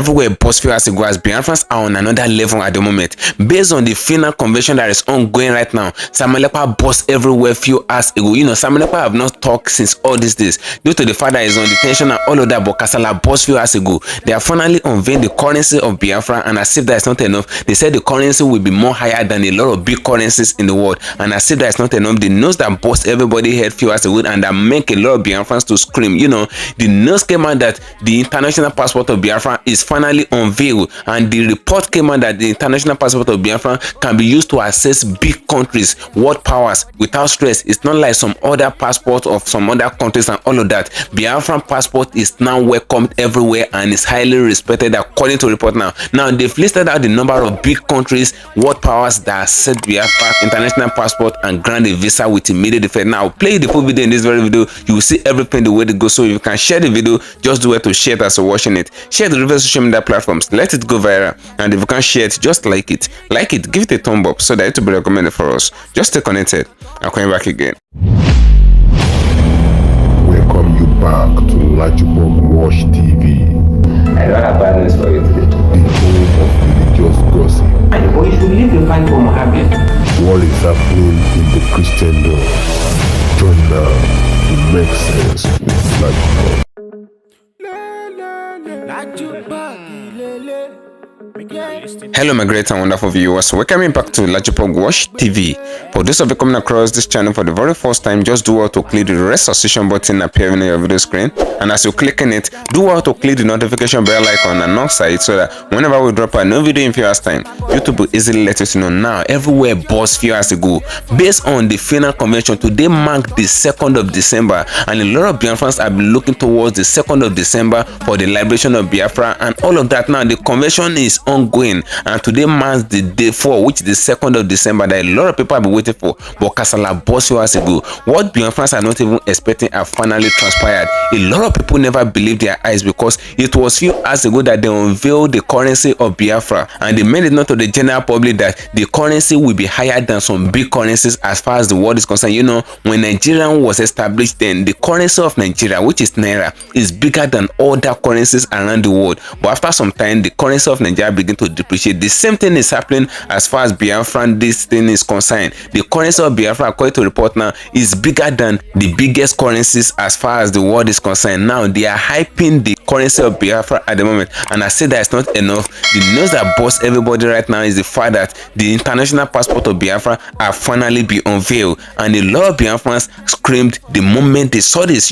everywhere boss few as Biafrans are on another level at the moment. Based on the Finland convention that is ongoing right now, Samuel Ekpa boss everywhere few hours ago. Samuel Ekpa have not talked since all these days due to the fact that he's on detention and all of that, but Kasala boss few hours ago. They have finally unveiled the currency of Biafra, and as if that is not enough, they said the currency will be more higher than a lot of big currencies in the world. And as if that is not enough, the news that boss everybody heard few hours ago and that make a lot of Biafrans to scream. The news came out that the international passport of Biafra is finally unveiled, and the report came out that the international passport of Biafra can be used to access big countries, world powers without stress. It's not like some other passport of some other countries and all of that. Biafran passport is now welcomed everywhere and is highly respected according to report now. Now they've listed out the number of big countries, world powers that accept Biafra international passport and grant a visa with immediate effect. Now play the full video in this very video. You will see everything the way to go. So if you can share the video, just do it to share it as you're watching it. Share the different social media platforms. Let it go viral. And if you can share it, just like it. Like it, give it a thumb up so that it will be recommended for us. Just stay connected. I'm coming back again. Welcome you back to LAJUPOG Watch TV. I don't have bad news for you today. The home of religious gossip. But you should leave the fight for Mohammed. What is happening in the Christendom? Join now to make sense with LAJUPOG. Hello my great and wonderful viewers, welcome back to LAJUPOG Watch TV. For those of you coming across this channel for the very first time, just do well to click the red subscription button appearing on your video screen, and as you click on it, do well to click the notification bell icon alongside so that whenever we drop a new video in few hours time, YouTube will easily let us know. Now everywhere boss few hours ago, based on the Finland convention, today marked the 2nd of December, and a lot of Biafrans have been looking towards the 2nd of December for the liberation of Biafra and all of that. Now the convention is ongoing, and today marks the day 4, which is the 2nd of December, that a lot of people have been waiting for. But Kasala boss few hours ago, what Biafrans are not even expecting have finally transpired. A lot of people never believed their eyes, because it was few hours ago that they unveiled the currency of Biafra, and they made it known to the general public that the currency will be higher than some big currencies as far as the world is concerned. When Nigeria was established, then the currency of Nigeria, which is Naira, is bigger than other currencies around the world. But after some time, the currency of Nigeria began to depreciate. The same thing is happening as far as Biafran this thing is concerned. The currency of Biafra, according to report now, is bigger than the biggest currencies as far as the world is concerned. Now they are hyping the currency of Biafra at the moment, and I say that it's not enough. The news that boss everybody right now is the fact that the international passport of Biafra have finally been unveiled, and a lot of Biafrans screamed the moment they saw this.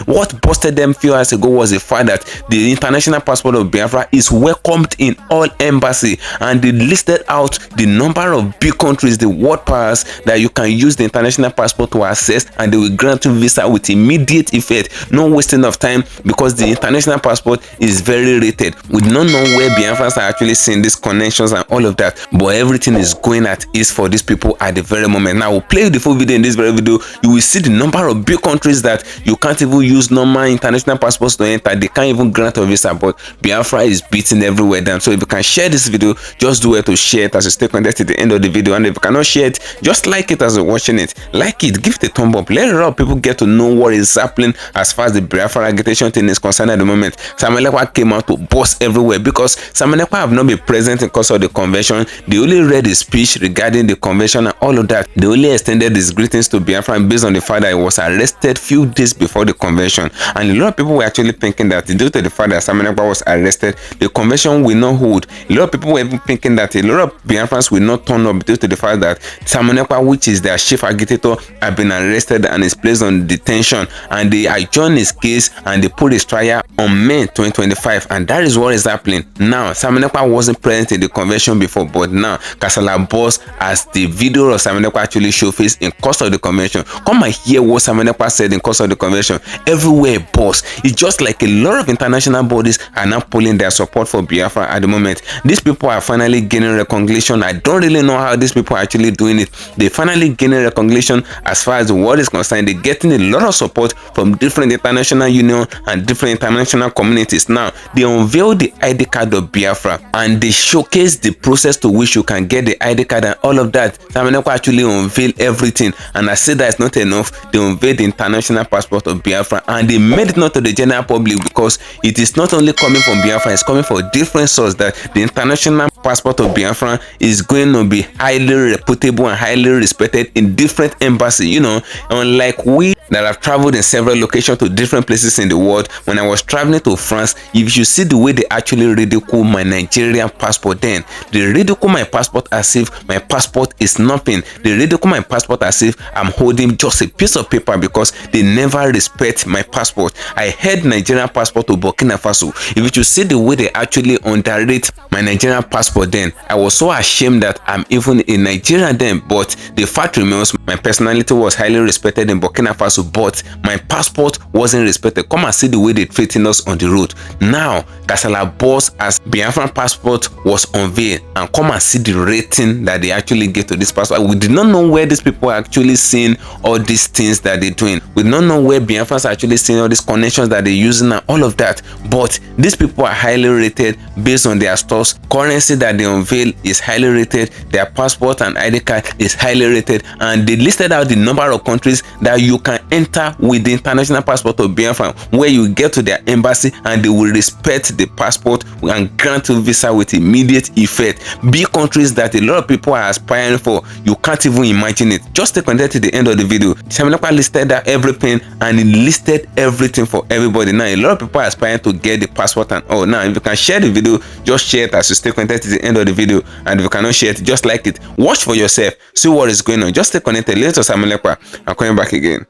What busted them few hours ago was the fact that the international passport of Biafra is welcomed in all embassy, and they listed out the number of big countries, the world powers, that you can use the international passport to access, and they will grant you visa with immediate effect, no wasting of time, because the international passport is very rated. We don't know where Biafrans are actually seeing these connections and all of that, but everything is going at ease for these people at the very moment. Now we'll play the full video. In this very video, you will see the number of big countries that you can't even use normal international passports to enter. They can't even grant a visa, but Biafra is beating everywhere down. So if you can share this video, just do it to share it as you stay connected to the end of the video. And if you cannot share it, just like it as you're watching it. Like it, give it a thumb up. Let a lot of people get to know what is happening as far as the Biafra agitation thing is concerned at the moment. Samuel Ekpa came out to boss everywhere, because Samuel Ekpa have not been present in cause of the convention. They only read his speech regarding the convention and all of that. They only extended his greetings to Biafra based on the fact that he was arrested few days before the convention. And a lot of people were actually thinking that due to the fact that Samuel Ekpa was arrested, the convention will not hold. A lot of people were even thinking that a lot of Biafrans will not turn up due to the fact that Samuel Ekpa, which is their chief agitator, have been arrested and is placed on detention, and they adjourned his case and they put his trial on May 2025, and that is what is happening now. Samuel Ekpa wasn't present in the convention before, but now Kasala boss, as the video of Samuel Ekpa actually show face in course of the convention. Come and hear what Samuel Ekpa said in course of the convention. Everywhere boss. It's just like a lot of international bodies are now pulling their support for Biafra at the moment. government. These people are finally gaining recognition. I don't really know how these people are actually doing it. They finally gaining recognition as far as the world is concerned. They're getting a lot of support from different international unions and different international communities. Now, they unveiled the ID card of Biafra and they showcase the process to which you can get the ID card and all of that. Sam Ekpa actually unveiled everything, and I said that's not enough. They unveiled the international passport of Biafra and they made it not to the general public because it is not only coming from Biafra, it's coming from different sources. That the international passport of Biafra is going to be highly reputable and highly respected in different embassies. You know, unlike we that have traveled in several locations to different places in the world. When I was traveling to France, if you see the way they actually ridicule my Nigerian passport, then they ridicule my passport as if my passport is nothing. They ridicule my passport as if I'm holding just a piece of paper because they never respect my passport. I had Nigerian passport to Burkina Faso. If you see the way they actually underrate my Nigerian passport, then I was so ashamed that I'm even in Nigeria then. But the fact remains, my personality was highly respected in Burkina Faso, but my passport wasn't respected. Come and see the way they treating us on the road. Now, Kasala Boss as Biafran passport was unveiled, and come and see the rating that they actually get to this passport. We did not know where these people are actually seeing all these things that they're doing. We did not know where Biafrans are actually seeing all these connections that they're using and all of that. But these people are highly rated based on their stores. Currency that they unveil is highly rated. Their passport and ID card is highly rated, and they listed out the number of countries that you can enter with the international passport of Biafra, where you get to their embassy and they will respect the passport and grant you visa with immediate effect. Big countries that a lot of people are aspiring for. You can't even imagine it. Just stay connected to the end of the video. Sam Ekpa listed out everything, and it listed everything for everybody. Now, a lot of people are aspiring to get the passport and all. Now, if you can share the video, just share it as you stay connected to the end of the video. And if you cannot share it, just like it. Watch for yourself. See what is going on. Just stay connected. Later, Sam Ekpa. I'm coming back again.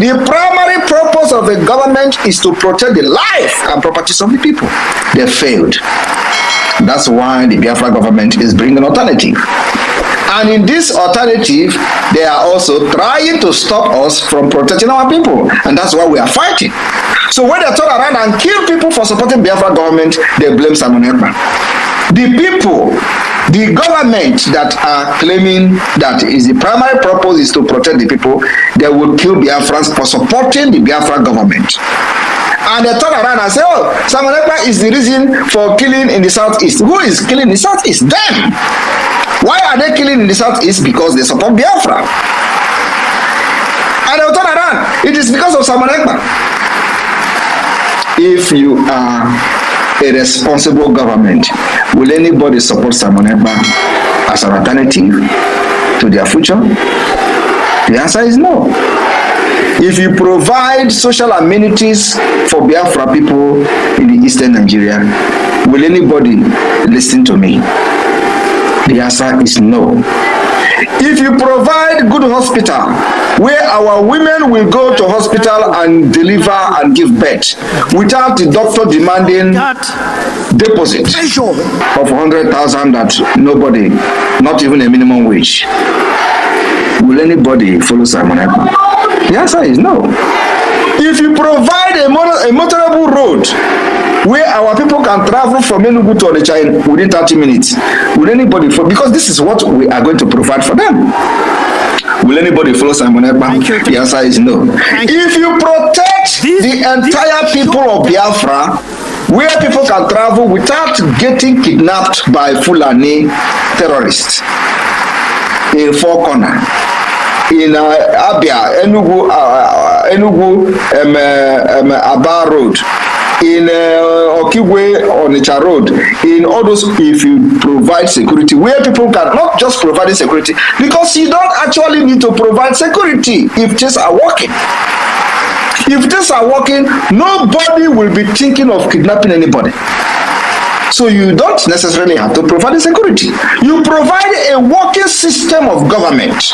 The primary purpose of the government is to protect the life and properties of the people. They failed. That's why the Biafra government is bringing alternative. And in this alternative, they are also trying to stop us from protecting our people. And that's why we are fighting. So when they turn around and kill people for supporting Biafra government, they blame Simon Ekpa. The people, the government that are claiming that is the primary purpose is to protect the people, they will kill Biafrans for supporting the Biafra government. And they turn around and say, oh, Simon Ekpa is the reason for killing in the southeast. Who is killing in the southeast? Them. Why are they killing in the southeast? Because they support Biafra. And they will turn around. It is because of Simon Ekpa. If you are a responsible government, will anybody support Simon Ekpa as an alternative to their future? The answer is no. If you provide social amenities for Biafra people in the eastern Nigeria, will anybody listen to me? The answer is no. If you provide good hospital where our women will go to hospital and deliver and give birth without the doctor demanding deposit of 100,000 that nobody, not even a minimum wage, will anybody follow Simon Ekpa? The answer is no. If you provide a motorable road where our people can travel from Enugu to Onitsha within 30 minutes, will anybody follow? Because this is what we are going to provide for them. Will anybody follow Simon Ekpa? The answer is no. If you protect the entire people of Biafra, where people can travel without getting kidnapped by Fulani terrorists in Four Corner, in Abia, Enugu, Aba Road, in Okigwe, Onitsha Road, in all those, if you provide security, where people can not just provide security, because you don't actually need to provide security if things are working. If things are working, nobody will be thinking of kidnapping anybody. So you don't necessarily have to provide the security. You provide a working system of government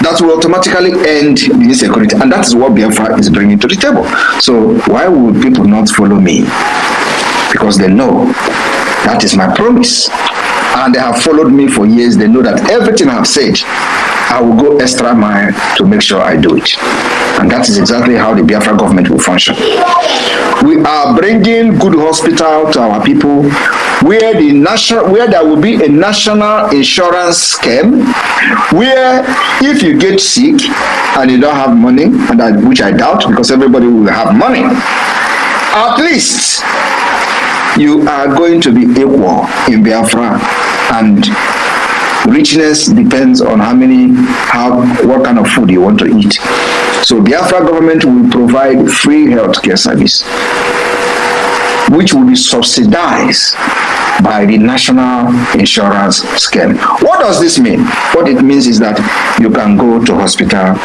that will automatically end the insecurity, and that is what Biafra is bringing to the table. So why would people not follow me? Because they know that is my promise, and they have followed me for years. They know that everything I have said, I will go extra mile to make sure I do it. And that is exactly how the Biafra government will function. We are bringing good hospital to our people, where there will be a national insurance scheme, where if you get sick and you don't have money, and which I doubt, because everybody will have money, at least you are going to be equal in Biafra. And richness depends on what kind of food you want to eat. So Biafra government will provide free healthcare service, which will be subsidized by the national insurance scheme. What does this mean? What it means is that you can go to hospital.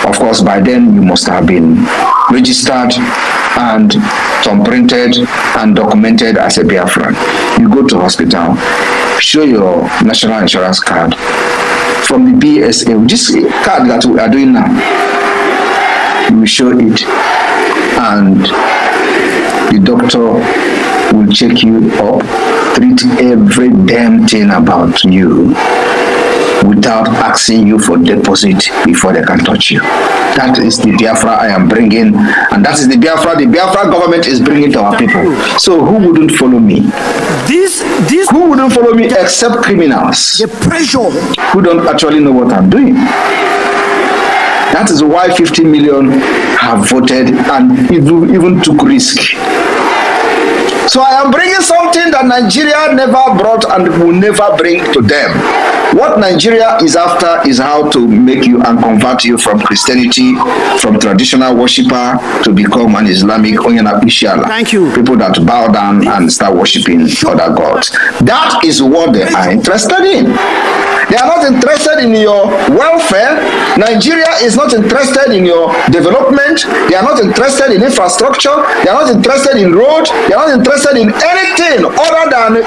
Of course, by then you must have been registered and thumbprinted and documented as a Biafran. You go to hospital, show your national insurance card from the BSA, this card that we are doing now. You will show it, and the doctor will check you up, treat every damn thing about you without asking you for deposit before they can touch you. That is the Biafra I am bringing, and that is the Biafra government is bringing to our people. So who wouldn't follow me? Who wouldn't follow me except criminals? The pressure. Who don't actually know what I'm doing. That is why 50 million have voted and even took risk. So I am bringing something that Nigeria never brought and will never bring to them. What Nigeria is after is how to make you and convert you from Christianity, from traditional worshiper, to become an Islamic Onyana. Thank you. People that bow down and start worshiping other gods. That is what they are interested in. They are not interested in your welfare. Nigeria is not interested in your development. They are not interested in infrastructure. They are not interested in road. They are not interested in anything other than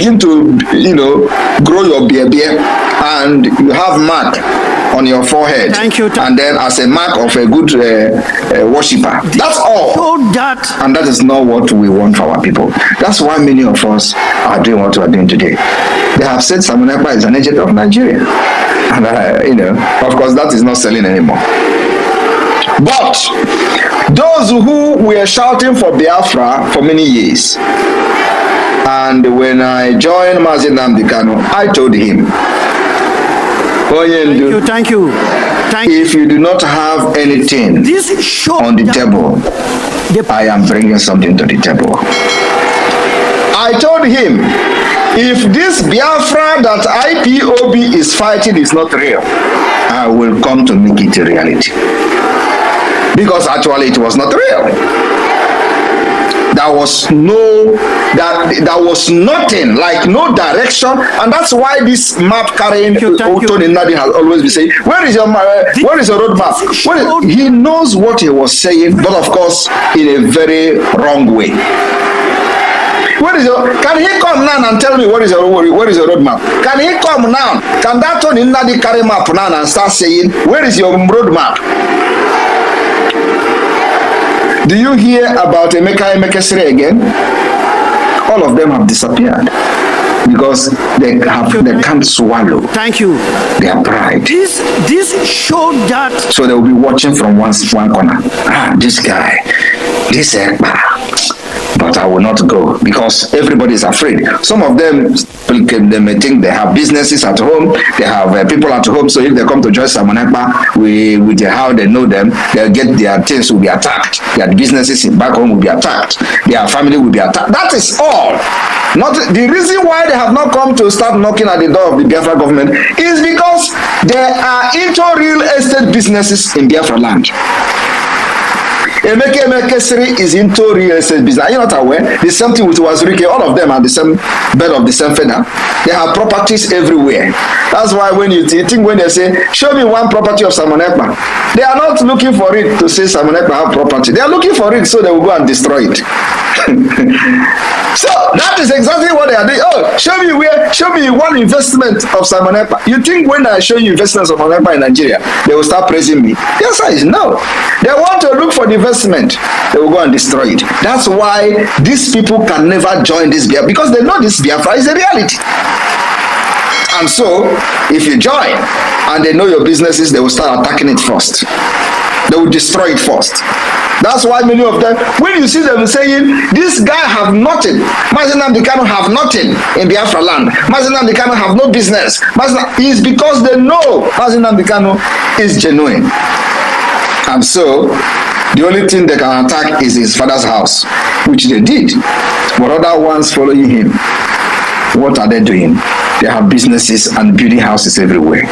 begin to, grow your beer and you have mark on your forehead. Thank you. And then as a mark of a good worshipper. That's all. And that is not what we want for our people. That's why many of us are doing what we are doing today. They have said Simon Ekpa is an agent of Nigeria. And, of course, that is not selling anymore. But those who were shouting for Biafra for many years, and when I joined Mazi Nnamdi Kanu, I told him, Thank you. If you do not have anything on the table, I am bringing something to the table. I told him, if this Biafra that IPOB is fighting is not real, I will come to make it a reality. Because actually it was not real. There was nothing, like no direction, and that's why this map carrying Tony Nadi has always been saying, where is your road map? He knows what he was saying, but of course in a very wrong way. Can he come now and tell me what is your road map? Can he come now? Can that Tony Nadi carry map now and start saying, where is your road map? Do you hear about Emeka Emekesiri again? All of them have disappeared because they can't swallow. Thank you. Their pride. This showed that. So they will be watching from one corner. This guy, this Ekpa. But I will not go because everybody is afraid. Some of them may think they have businesses at home, they have people at home, so if they come to join Simon Ekpa, with how they know them, they'll get their things will be attacked, their businesses back home will be attacked, their family will be attacked. That is all. Not the reason why they have not come to start knocking at the door of the Biafra government is because there are into real estate businesses in Biafra land. Emeka Emekesiri is into real estate business. Are you not aware? The same thing with Wazirike, all of them are the same bird of the same feather. They have properties everywhere. That's why when you think when they say, show me one property of Simon Ekpa, they are not looking for it to say Simon Ekpa have property. They are looking for it so they will go and destroy it. So that is exactly what they are doing. Oh, show me one investment of Simon Ekpa. You think when I show you investments of Simon Ekpa in Nigeria, they will start praising me? The answer is no. They want to look for the investment. They will go and destroy it. That's why these people can never join this Biafra, because they know this Biafra is a reality. And so, if you join, and they know your businesses, they will start attacking it first. They will destroy it first. That's why many of them, when you see them saying, this guy have nothing, Mazi Nnamdi Kanu have nothing in Biafra land, Mazi Nnamdi Kanu have no business, is because they know Mazi Nnamdi Kanu is genuine. And so, the only thing they can attack is his father's house, which they did. But other ones following him, what are they doing? They have businesses and building houses everywhere.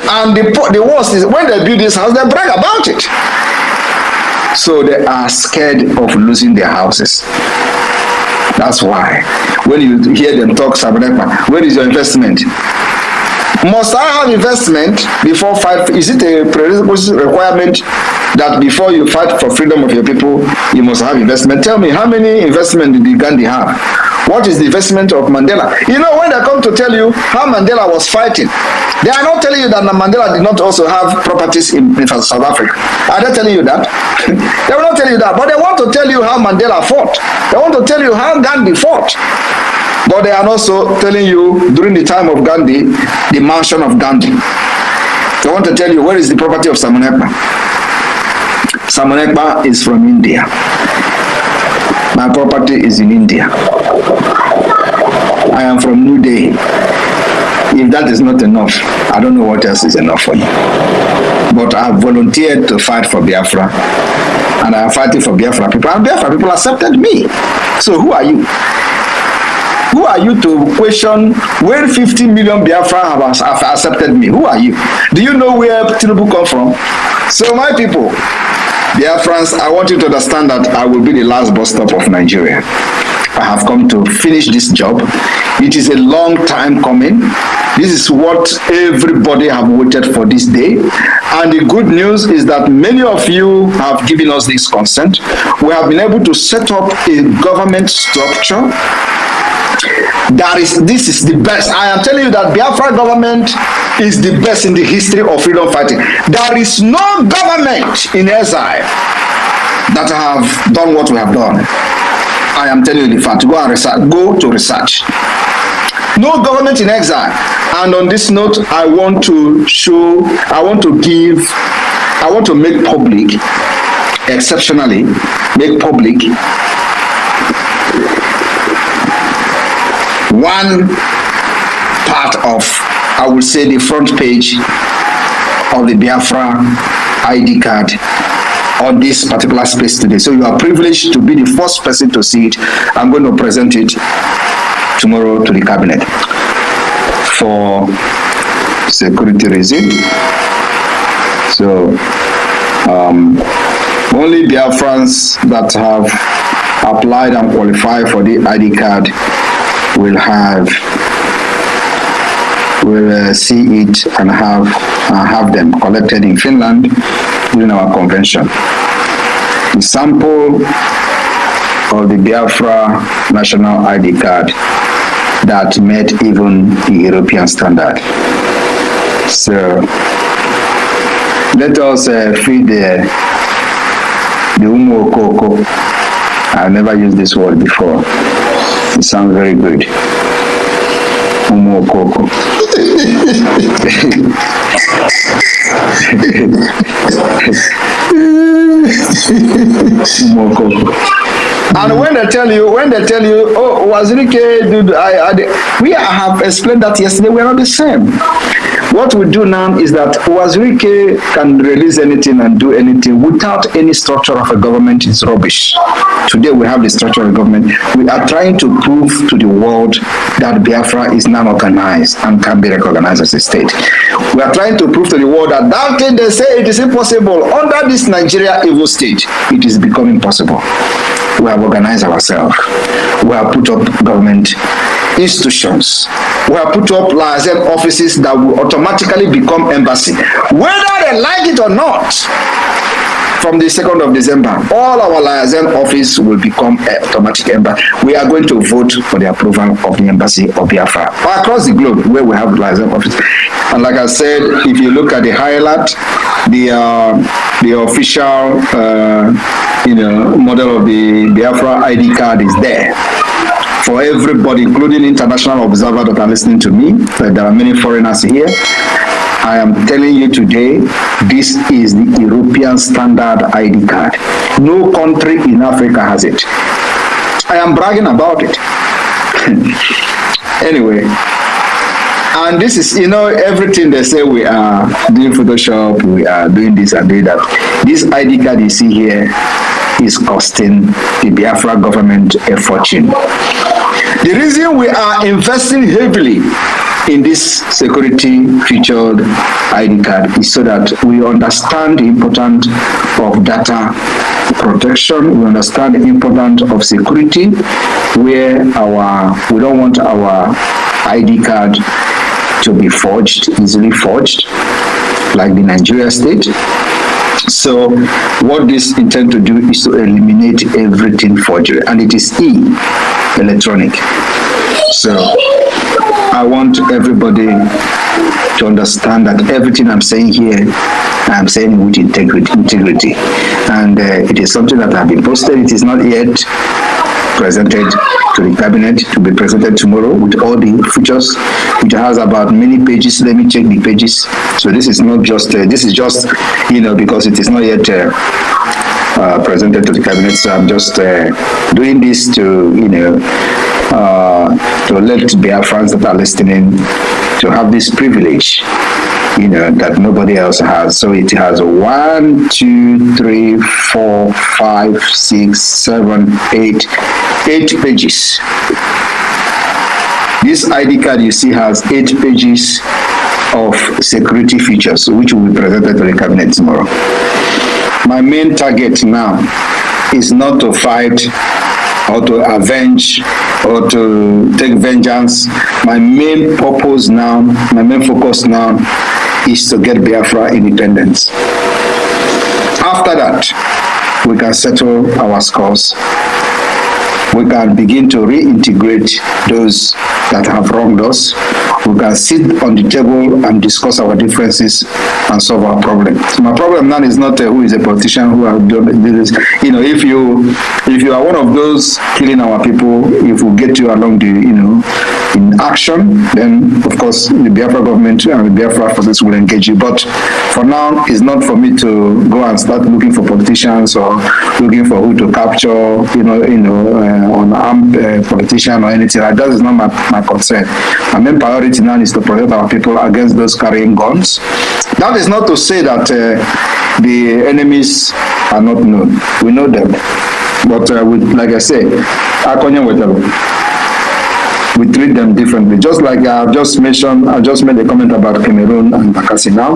And the worst is when they build this house, they brag about it. So they are scared of losing their houses. That's why when you hear them talk, where is your investment? Must I have investment before fight? Is it a prerequisite requirement that before you fight for freedom of your people, you must have investment? Tell me, how many investment did Gandhi have? What is the investment of Mandela? You know, when they come to tell you how Mandela was fighting, they are not telling you that Mandela did not also have properties in South Africa. Are they telling you that? They will not tell you that, but they want to tell you how Mandela fought. They want to tell you how Gandhi fought. But they are also telling you, during the time of Gandhi, the mansion of Gandhi. They want to tell you, where is the property of Salman Ekpa? Salman Ekpa is from India. My property is in India. I am from New Delhi. If that is not enough, I don't know what else is enough for you. But I have volunteered to fight for Biafra. And I am fighting for Biafra people. And Biafra people accepted me. So who are you? Who are you to question where 50 million Biafra have accepted me? Who are you? Do you know where Tinubu come from? So my people, Biafrans, I want you to understand that I will be the last bus stop of Nigeria. I have come to finish this job. It is a long time coming. This is what everybody have waited for this day. And the good news is that many of you have given us this consent. We have been able to set up a government structure. This is the best. I am telling you that Biafra government is the best in the history of freedom fighting. There is no government in exile that have done what we have done. I am telling you the fact. Go and research. Go to research. No government in exile. And on this note, I want to make public, exceptionally, make public one part of, I would say, the front page of the Biafra ID card on this particular space today. So you are privileged to be the first person to see it. I'm going to present it tomorrow to the cabinet for security reasons. So only Biafrans that have applied and qualified for the ID card will see it and have them collected in Finland during our convention. The sample of the Biafra national ID card that met even the European standard. So let us feed the Umo Koko. I've never used this word before. It sounds very good. Umo Koko. Umo Koko. And when they tell you, oh, Wazirike, dude, we have explained that yesterday. We are not the same. What we do now is that Wazirike can release anything and do anything without any structure of a government. It's rubbish. Today we have the structure of a government. We are trying to prove to the world that Biafra is now organized and can be recognized as a state. We are trying to prove to the world that that thing they say it is impossible under this Nigeria evil state, it is becoming possible. We have organized ourselves. We have put up government institutions. We have put up liaison offices that will automatically become embassy, whether they like it or not. From the 2nd of December, all our liaison office will become automatic embassy. We are going to vote for the approval of the embassy of Biafra across the globe where we have liaison office. And like I said, if you look at the highlight, the official model of the Biafra ID card is there for everybody, including international observers that are listening to me. There are many foreigners here. I am telling you today, this is the European standard ID card. No country in Africa has it. I am bragging about it. Anyway, and this is, everything they say we are doing Photoshop, we are doing this and doing that. This ID card you see here is costing the Biafra government a fortune. The reason we are investing heavily in this security featured ID card is so that we understand the importance of data protection, we understand the importance of security, where we don't want our ID card to be forged, easily forged, like the Nigeria state. So what this intend to do is to eliminate everything forgery, and it is electronic. So I want everybody to understand that everything I'm saying here, I'm saying with integrity. And it is something that have been posted. It is not yet presented to the cabinet, to be presented tomorrow with all the features. It has about many pages. Let me check the pages. So this is not just, this is just, because it is not yet presented to the cabinet. So I'm just doing this to, to let Biafrans that are listening to have this privilege, that nobody else has. So it has 1, 2, 3, 4, 5, 6, 7, 8 pages. This ID card you see has 8 pages of security features, which will be presented to the cabinet tomorrow. My main target now is not to fight or to avenge or to take vengeance. My main purpose now, my main focus now is to get Biafra independence. After that, we can settle our scores. We can begin to reintegrate those that have wronged us. We can sit on the table and discuss our differences and solve our problem. So my problem now is not who is a politician who have done this. If you are one of those killing our people, if we get you along the in action, then of course the Biafra government and the Biafra forces will engage you. But for now, it's not for me to go and start looking for politicians or looking for who to capture, on armed politician or anything. That is not my concern. My main priority now is to protect our people against those carrying guns. That is not to say that the enemies are not known. We know them. But like I say, we treat them differently. Just like I just made a comment about Cameroon and Bakassi now.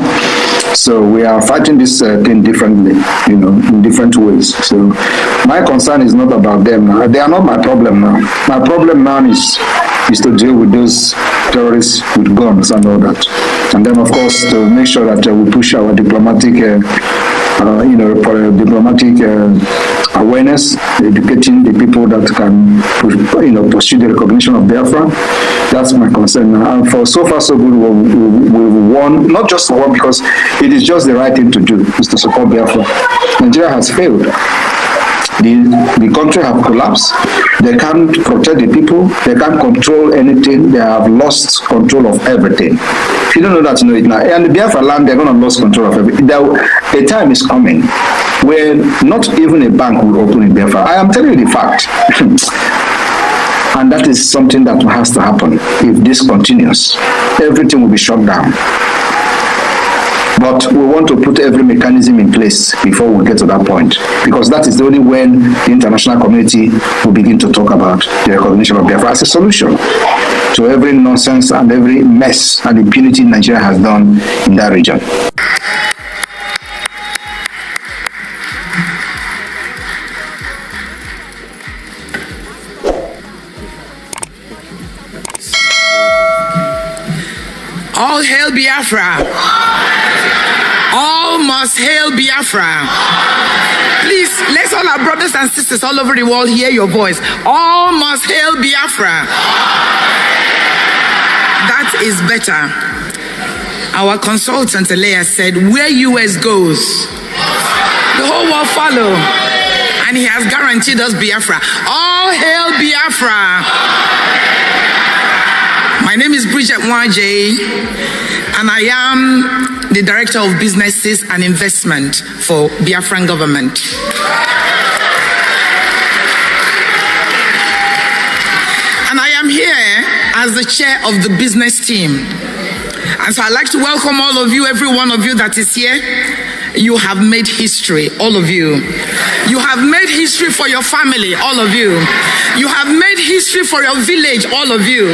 So we are fighting this thing differently, in different ways. So my concern is not about them now. They are not my problem now. My problem now is to deal with those terrorists with guns and all that. And then, of course, to make sure that we push our diplomatic, awareness, educating the people that can, pursue the recognition of Biafra. That's my concern. And for so far, so good, we've won, not just won because it is just the right thing to do, is to support Biafra. Nigeria has failed. The country have collapsed. They can't protect the people. They can't control anything. They have lost control of everything. If you don't know that, you know it now. And the Biafra land, they're going to lose control of everything. A time is coming where not even a bank will open in Biafra. I am telling you the fact. And that is something that has to happen. If this continues, everything will be shut down. But we want to put every mechanism in place before we get to that point, because that is the only when the international community will begin to talk about the recognition of Biafra as a solution to every nonsense and every mess and impunity Nigeria has done in that region. All hail Biafra! All must hail Biafra. Please, let all our brothers and sisters all over the world hear your voice. All must hail Biafra. That is better. Our consultant, Alea, said, where US goes, the whole world follow. And he has guaranteed us Biafra. All hail Biafra. My name is Bridget Waje. and I am the Director of Businesses and Investment for Biafran government. And I am here as the chair of the business team. And so I'd like to welcome all of you, every one of you that is here. You have made history, all of you. You have made history for your family, all of you. You have made history for your village, all of you.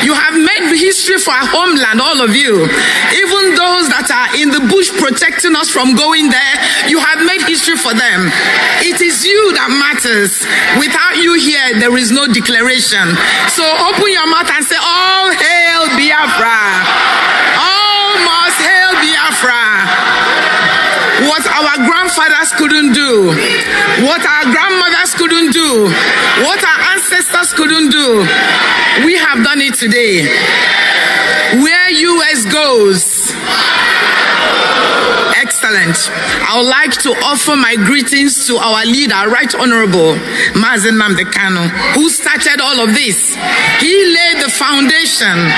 You have made history for our homeland, all of you. Even those that are in the bush protecting us from going there, you have made history for them. It is you that matters. Without you here, there is no declaration. So open your mouth and say, all hail Biafra. All must hail Biafra. What our grandfathers couldn't do, what our grandmothers couldn't do, what our ancestors couldn't do, we have done it today. Where US goes, excellent. I would like to offer my greetings to our leader, Right Honorable Mazen Namdekano, who started all of this. He laid the foundation.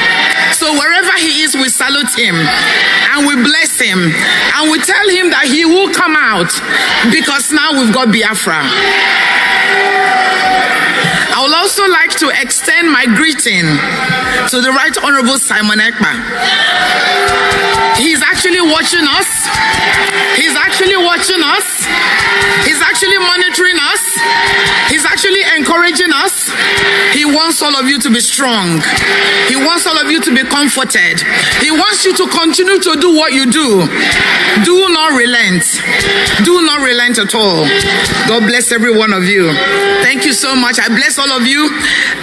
So wherever he is, we salute him and we bless him and we tell him that he will come out, because now we've got Biafra. I would also like to extend my greeting to the Right Honorable Simon Ekpa. He's actually watching us. He's actually watching us. He's actually monitoring us. He's actually encouraging us. He wants all of you to be strong. He wants all of you to be comforted. He wants you to continue to do what you do. Do not relent. Do not relent at all. God bless every one of you. Thank you so much. I bless all of you.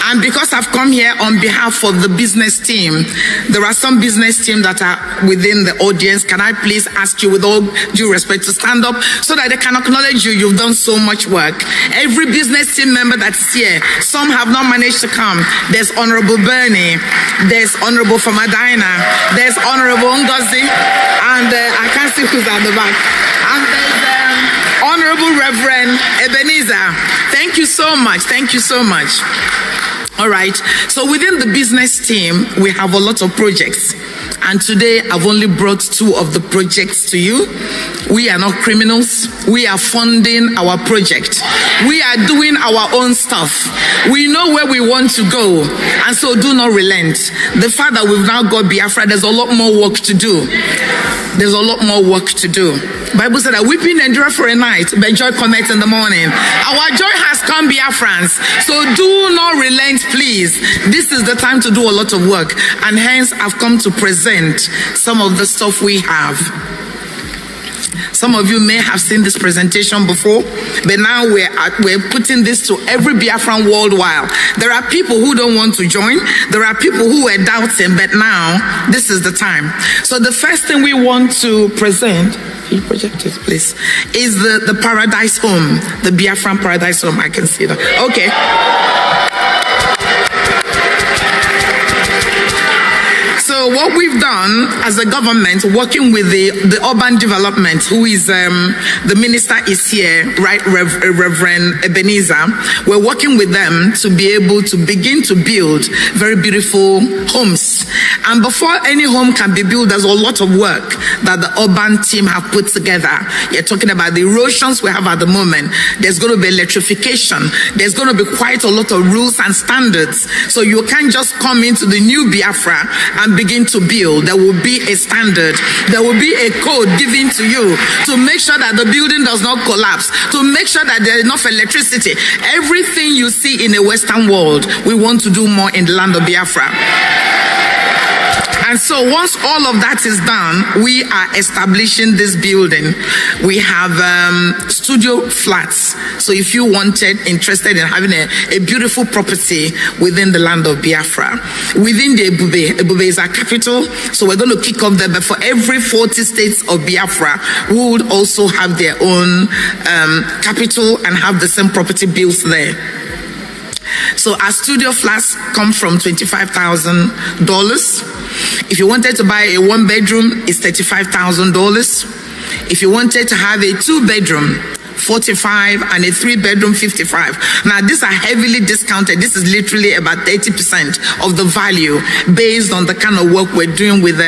And because I've come here on behalf of the business team, there are some business team that are within the audience. Can I please ask you, with all due respect, to stand up so that they can acknowledge you? You've done so much work. Every business team member that's here, some have not managed to come. There's Honorable Bernie, there's Honorable Famadina, there's Honorable Ngozi, and I can't see who's at the back. And there's Honorable Reverend Ebenezer. Thank you so much. Thank you so much. All right. So within the business team, we have a lot of projects. And today, I've only brought 2 of the projects to you. We are not criminals. We are funding our project. We are doing our own stuff. We know where we want to go. And so do not relent. The fact that we've now got Biafra, there's a lot more work to do. There's a lot more work to do. Bible said that weeping endure for a night, but joy cometh in the morning. Our joy has come, Biafrans. So do not relent, please. This is the time to do a lot of work. And hence, I've come to present some of the stuff we have. Some of you may have seen this presentation before, but now we're putting this to every Biafran worldwide. There are people who don't want to join. There are people who are doubting, but now this is the time. So the first thing we want to present, can you project it, please, is the Paradise Home, the Biafran Paradise Home. I can see that. Okay. So what we've done as a government, working with the urban development, who is the minister is here, right, Reverend Ebenezer. We're working with them to be able to begin to build very beautiful homes. And before any home can be built, there's a lot of work that the urban team have put together. You're talking about the erosions we have at the moment. There's going to be electrification. There's going to be quite a lot of rules and standards. So you can't just come into the new Biafra and begin to build. There will be a standard. There will be a code given to you to make sure that the building does not collapse, to make sure that there is enough electricity. Everything you see in the Western world, we want to do more in the land of Biafra. And so once all of that is done, we are establishing this building. We have studio flats. So if you interested in having a beautiful property within the land of Biafra, within the Ebube is our capital. So we're going to kick off there. But for every 40 states of Biafra, we would also have their own capital and have the same property built there. So our studio flats come from $25,000. If you wanted to buy a 1-bedroom, it's $35,000. If you wanted to have a 2-bedroom, 45, and a 3-bedroom 55. Now, these are heavily discounted. This is literally about 30% of the value based on the kind of work we're doing with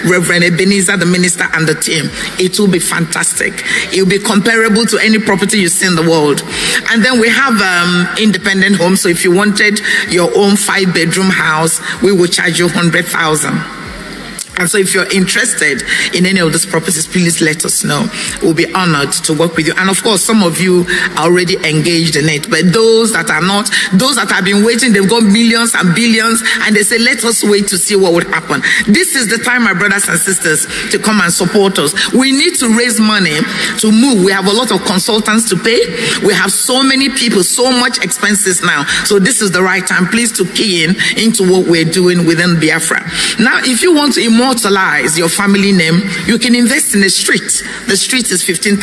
Reverend Ebenezer, the minister, and the team. It will be fantastic. It will be comparable to any property you see in the world. And then we have independent homes. So if you wanted your own 5-bedroom house, we will charge you 100,000. And so if you're interested in any of these properties, please let us know. We'll be honored to work with you. And of course, some of you are already engaged in it. But those that are not, those that have been waiting, they've got millions and billions, and they say, let us wait to see what would happen. This is the time, my brothers and sisters, to come and support us. We need to raise money to move. We have a lot of consultants to pay. We have so many people, so much expenses now. So this is the right time, please, to key in into what we're doing within Biafra. Now, if you want to immortalize your family name, you can invest in a street. The street is $15,000,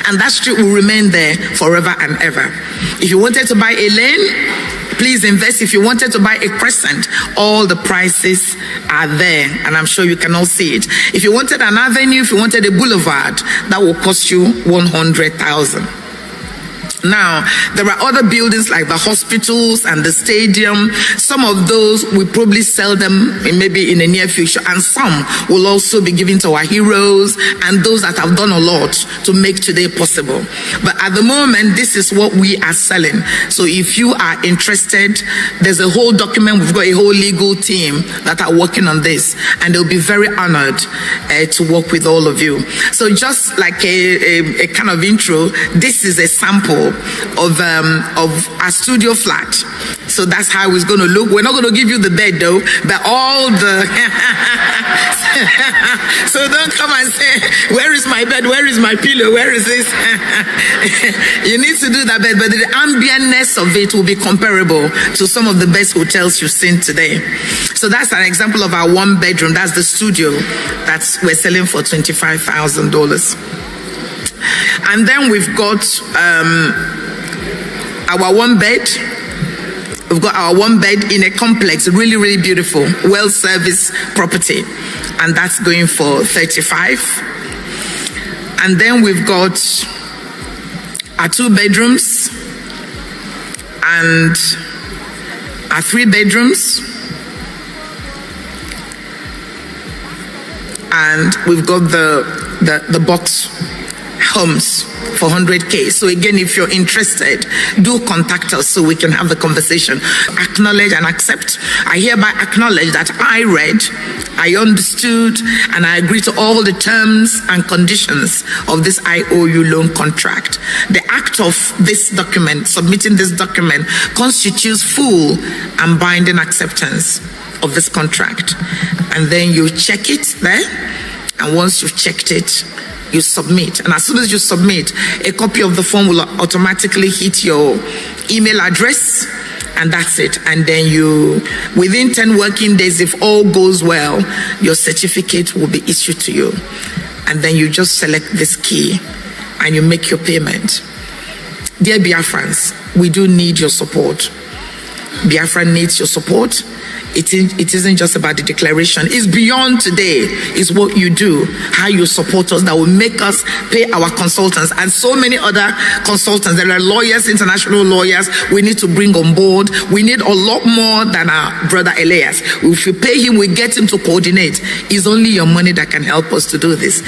and that street will remain there forever and ever. If you wanted to buy a lane, please invest. If you wanted to buy a crescent, all the prices are there, and I'm sure you can all see it. If you wanted an avenue, if you wanted a boulevard, that will cost you 100,000. Now, there are other buildings like the hospitals and the stadium. Some of those we probably sell them maybe in the near future, and some will also be given to our heroes and those that have done a lot to make today possible. But at the moment, this is what we are selling. So if you are interested, there's a whole document. We've got a whole legal team that are working on this, and they'll be very honored to work with all of you. So just like a kind of intro, this is a sample of a studio flat. So that's how it's going to look. We're not going to give you the bed though, but all the so don't come and say, where is my bed, where is my pillow, where is this? You need to do that bed, but the ambientness of it will be comparable to some of the best hotels you've seen today. So that's an example of our 1-bedroom. That's the studio that we're selling for $25,000. And then we've got our 1-bed. We've got our 1-bed in a complex, really, really beautiful, well-serviced property. And that's going for 35. And then we've got our 2 bedrooms and our 3 bedrooms. And we've got the box homes for 100K. So again, if you're interested, do contact us so we can have the conversation. Acknowledge and accept. I hereby acknowledge that I read, I understood, and I agree to all the terms and conditions of this IOU loan contract. The act of this document, submitting this document, constitutes full and binding acceptance of this contract. And then you check it there, and once you've checked it, you submit. And as soon as you submit, a copy of the form will automatically hit your email address, and that's it. And then you, within 10 working days, if all goes well, your certificate will be issued to you. And then you just select this key and you make your payment. Dear Biafrans, we do need your support. Biafra needs your support. It isn't just about the declaration. It's beyond today. It's what you do, how you support us, that will make us pay our consultants and so many other consultants. There are lawyers, international lawyers we need to bring on board. We need a lot more than our brother Elias. If you pay him, we get him to coordinate. It's only your money that can help us to do this.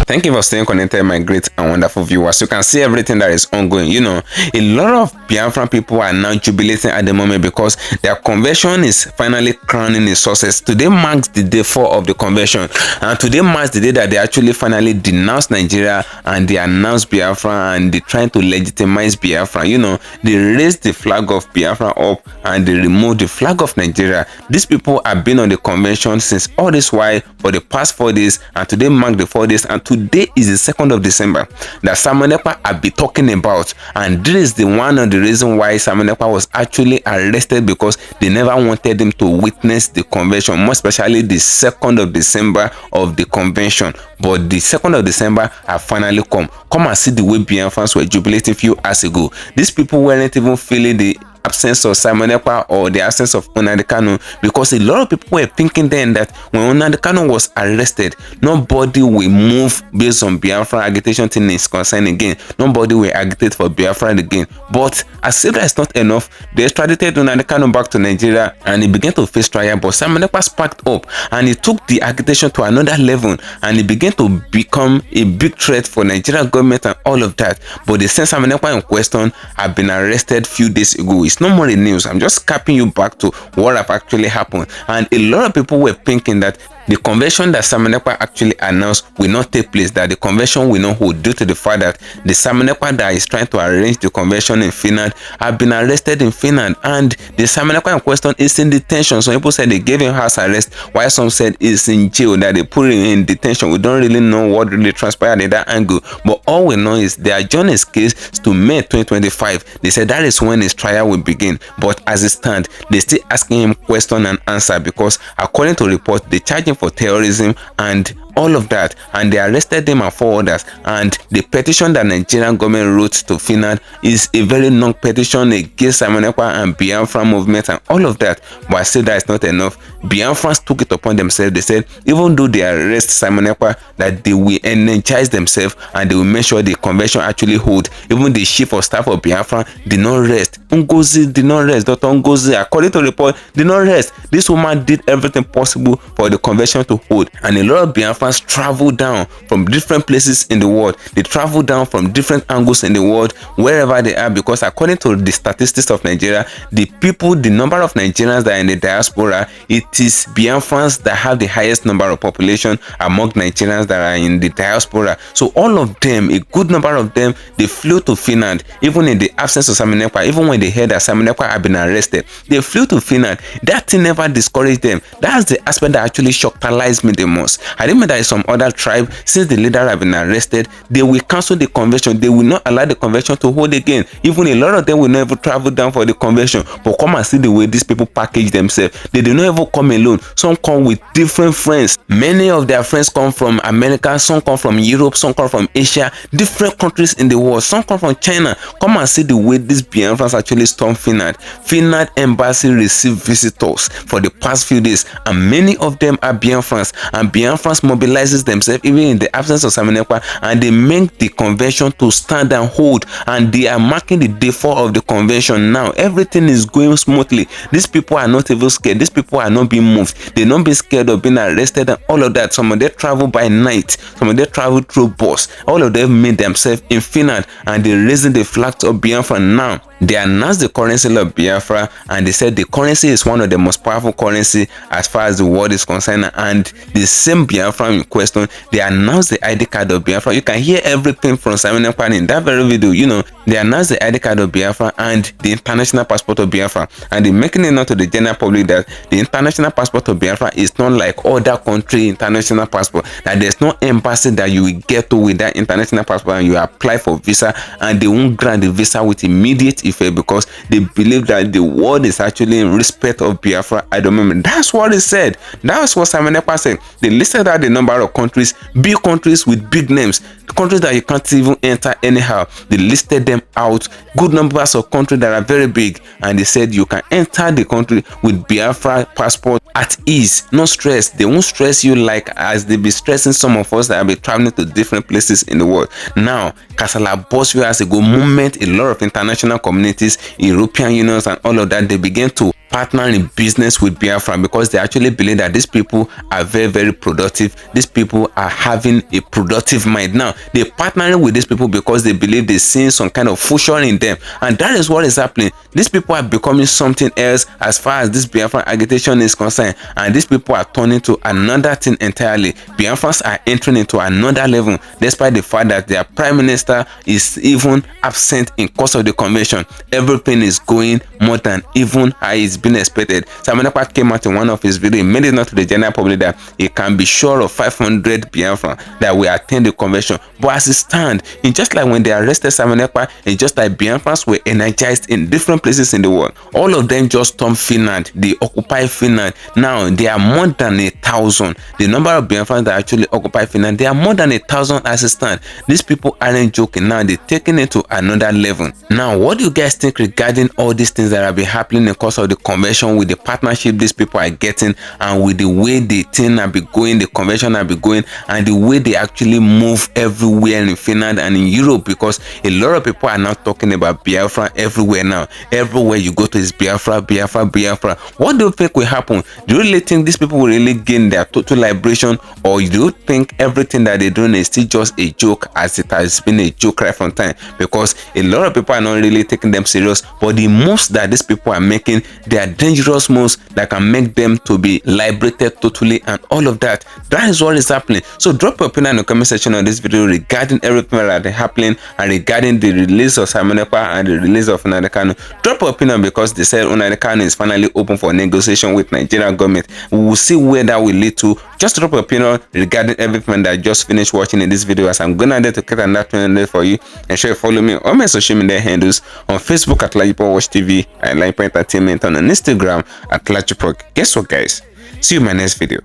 Thank you for staying connected, my great and wonderful viewers. You can see everything that is ongoing. You know, a lot of Biafran people are now jubilating at the moment because their convention is finally crowning its success. Today marks the day 4 of the convention, and today marks the day that they actually finally denounced Nigeria and they announced Biafra, and they trying to legitimize Biafra. You know, they raised the flag of Biafra up and they removed the flag of Nigeria. These people have been on the convention since all this while for the past 4 days, and today marked the 4 days, and today is the 2nd of December that Simon Ekpa have been talking about. And this is the one of the reason why Simon Ekpa was actually arrested, because they never wanted him to witness the convention, more especially the 2nd of December of the convention. but the 2nd of December have finally come. Come and see the way Biafrans were jubilating a few hours ago. These people weren't even feeling the absence of Simon Ekpa or the absence of Nnamdi Kanu, because a lot of people were thinking then that when Nnamdi Kanu was arrested, nobody will move based on Biafra agitation thing is concerned again. Nobody will agitate for Biafra again. But as if that's not enough, they extradited Nnamdi Kanu back to Nigeria and he began to face trial. But Simon Ekpa sparked up and he took the agitation to another level and he began to become a big threat for Nigerian government and all of that. But the same Simon Ekpa in question have been arrested few days ago. It's no more in news. I'm just capping you back to what have actually happened. And a lot of people were thinking that the convention that Simon Ekpa actually announced will not take place, that the convention will not hold, due to the fact that the Simon Ekpa that is trying to arrange the convention in Finland have been arrested in Finland, and the Simon Ekpa in question is in detention. Some people said they gave him house arrest, while some said he's in jail, that they put him in detention. We don't really know what really transpired in that angle, but all we know is they adjourned his case to May 2025. They said that is when his trial will begin, but as it stands, they still asking him question and answer, because according to reports, they charge him for terrorism and all of that, and they arrested them and 4 others. And the petition that Nigerian government wrote to Finland is a very long petition against Simon Ekpa and Biafra movement and all of that. But I said that is not enough. Biafrans took it upon themselves. They said even though they arrest Simon Ekpa, that they will energize themselves and they will make sure the convention actually hold. Even the chief of staff of Biafra did not rest. Ngozi did not rest. Dr. Ngozi, according to report, did not rest. This woman did everything possible for the convention to hold, and a lot of Biafrans travel down from different places in the world. They travel down from different angles in the world, wherever they are, because according to the statistics of Nigeria, the number of Nigerians that are in the diaspora, it is Biafrans that have the highest number of population among Nigerians that are in the diaspora. So all of them, a good number of them, they flew to Finland, even in the absence of Simon Ekpa. Even when they heard that Simon Ekpa had been arrested, they flew to Finland. That thing never discouraged them. That's the aspect that actually shocked me the most. I remember that some other tribe, since the leader have been arrested, they will cancel the convention. They will not allow the convention to hold again. Even a lot of them will never travel down for the convention. But come and see the way these people package themselves. They do not even come alone. Some come with different friends. Many of their friends come from America, some come from Europe, some come from Asia, different countries in the world, some come from China. Come and see the way these Biafrans actually storm Finland. Finland embassy received visitors for the past few days, and many of them are Biafrans, and Biafrans mobilizes themselves even in the absence of Simon Ekpa, and they make the convention to stand and hold, and they are marking the day 4 of the convention now. Everything is going smoothly. These people are not even scared. These people are not being moved. They not be scared of being arrested and all of that. Some of them travel by night, some of them travel through bus. All of them made themselves in Finland, and they raising the flag of Biafra now. They announced the currency of Biafra, and they said the currency is one of the most powerful currency as far as the world is concerned. And the same Biafra in question, they announced the ID card of Biafra. You can hear everything from Simon Ekpa in that very video. You know, they announced the ID card of Biafra and the international passport of Biafra, and they're making it known to the general public that the international passport of Biafra is not like other country international passport, that there's no embassy that you will get to with that international passport and you apply for visa and they won't grant the visa with immediate effect, because they believe that the world is actually in respect of Biafra at the moment. That's what it said. That's what Simon Ekpa said. They listed out the number of countries, big countries with big names, countries that you can't even enter anyhow. They listed them out, good numbers of countries that are very big, and they said you can enter the country with Biafra passport at ease, no stress. They won't stress you like as they be stressing some of us that have been traveling to different places in the world. Now, Kasala boss you as a good moment, a lot of international communities, European unions and all of that, they began to partner in business with Biafra, because they actually believe that these people are very, very productive. These people are having a productive mind. Now, they're partnering with these people because they believe they're seeing some kind of fusion in them. And that is what is happening. These people are becoming something else as far as this Biafra agitation is concerned. And these people are turning to another thing entirely. Biafrans are entering into another level, despite the fact that their prime minister is even absent in course of the convention. Everything is going more than even how it's been expected. Simon Ekpa came out in one of his videos, he made it known to the general public that he can be sure of 500 Biafra that will attend the convention. But as it stands, it's just like when they arrested Simon Ekpa, it's just like Biafrans were energized in different places in the world. All of them just stormed Finland. They occupy Finland. Now they are more than 1,000. The number of Biafrans that actually occupy Finland, they are more than 1,000 as it stands. These people aren't joking now. They're taking it to another level. Now, what do you guys think regarding all these things that have been happening in the course of the convention, with the partnership these people are getting, and with the way the thing have been going, the convention have been going, and the way they actually move everywhere in Finland and in Europe? Because a lot of people are now talking about Biafra everywhere now. Everywhere you go to is Biafra, Biafra, Biafra. What do you think will happen? Do you really think these people will really gain their total liberation, or do you think everything that they're doing is still just a joke, as it has been a joke right from time? Because a lot of people are not really taking them serious, but the moves that these people are making, they are dangerous moves that can make them to be liberated totally and all of that. That is what is happening. So drop your opinion in the comment section on this video regarding everything that is happening and regarding the release of Simon Ekpa and the release of Nnamdi Kanu. Drop your opinion, because they said Nnamdi Kanu is finally open for negotiation with Nigerian government. We will see where that will lead to. Just drop your opinion regarding everything that I just finished watching in this video, as I'm going to get another 20 for you. And sure, follow me on my social media handles on Facebook at LAJUPOG Watch TV and LAJUPOG Entertainment, on Instagram at LAJUPOG. Guess what, guys? See you in my next video.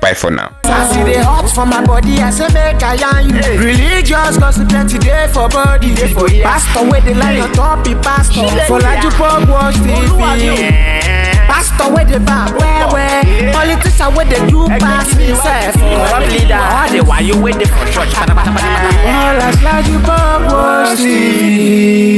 Bye for now. I see the hot for my body, I say make I yarn you. Religious gossip plenty day for body. Pastor with the line on top, he pastor for LAJUPOG Watch TV. Pastor with the back, where politician with the you pass himself. Corrupt leader, all the while you waiting for church. All as LAJUPOG Watch TV.